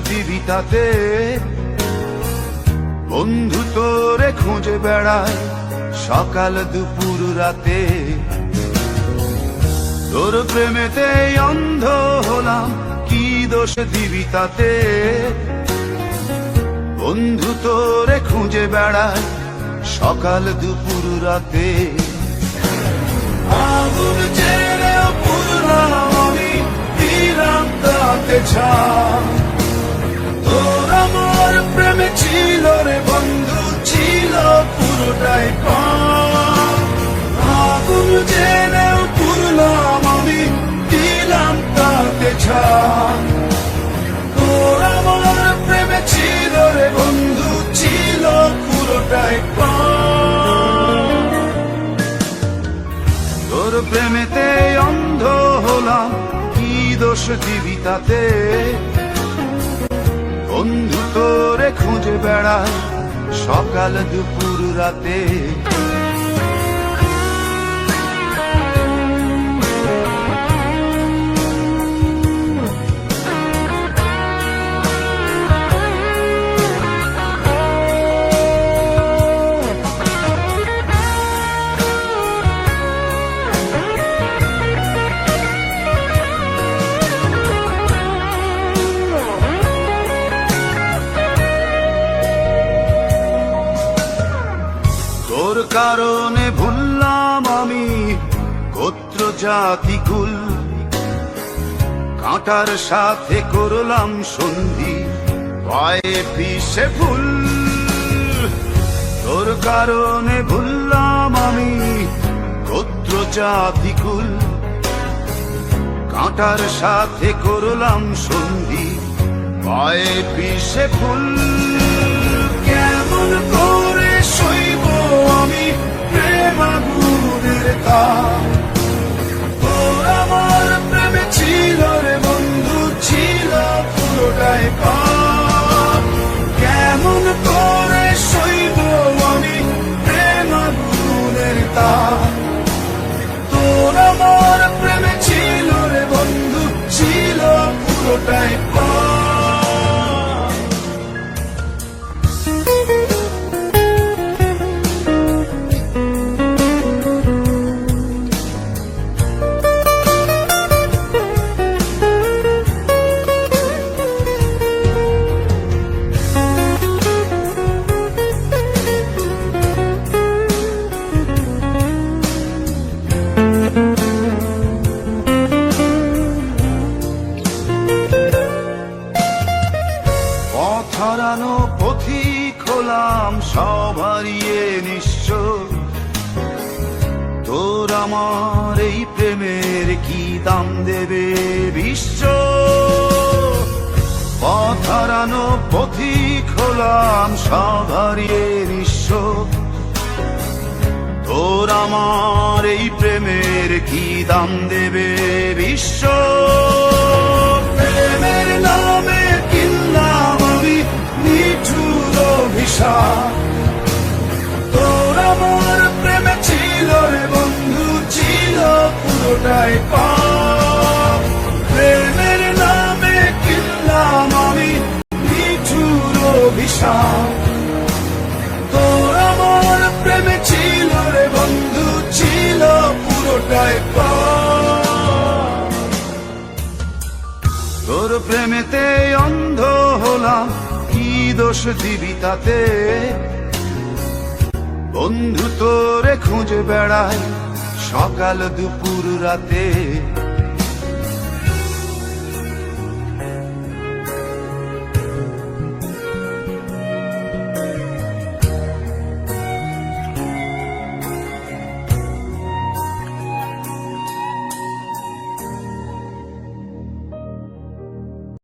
দিবি তাতে? বন্ধু তোরে খুঁজে বেড়ায় সকাল দুপুর রাতে। তোর প্রেমেতে অন্ধ হলাম, কি দোষ দিবি তাতে? বন্ধু তোরে খুঁজে বেড়ায় সকাল দুপুর রাতে। আগুন জেলেও পুরলাম আমি, দিলাম তাতে ছাপ। তোর আমার প্রেমে ছিল রে বন্ধু, ছিল পুরোটাই পাপ। আগুন জেলেও পুরলাম আমি, দিলাম তাতে ছাপ। তোর আমার প্রেমে ছিল রে বন্ধু, ছিল পুরোটাই পাপ। তোর প্রেমেতে অন্ধ হলাম, কি দোষ দিবি তাতে? বন্ধু তোরে খুঁজে বেড়ায় সকাল দুপুর রাতে। তোর কারণে ভুললাম আমি গোত্র জাতি কুল, কাঁটার সাথে করলাম সন্ধি, পায়ে পিছে ফুল। তোর কারণে ভুললাম আমি গোত্র জাতি কুল, কাঁটার সাথে করলাম সন্ধি, পায়ে পিছে ফুল। কেমন করে সইব আমি প্রেম আগুনের তাপ? তোর আমার প্রেমে ছিল রে বন্ধু, ছিল পুরোটাই পাপ। কেমন করে সইব আমি প্রেম আগুনের তাপ? তোর আমার প্রেমে ছিল রে বন্ধু, ছিল পুরোটাই পাপ। হারানো পথিক হলাম সব হারিয়ে নিঃস্ব। তোর আমার এই প্রেমের কি দাম দেবে বিশ্ব? পথ হারানো পথিক হলাম সব হারিয়ে নিঃস্ব। তোর আমার এই প্রেমের কি দাম দেবে বিশ্ব? প্রেমের নামে কিনলাম আমি নিঠুর অভিশাপ। তোর আমার প্রেমে ছিল রে বন্ধু, ছিল পুরোটাই পাপ। প্রেমের নামে কিনলাম আমি নিঠুর অভিশাপ। তোর আমার প্রেমে ছিল রে বন্ধু, ছিল পুরোটাই পাপ। তোর প্রেমেতে অন্ধ হলাম, কি দোষ দিবি তাতে? বন্ধু তোরে খুঁজে বেড়ায় সকাল দুপুর রাতে।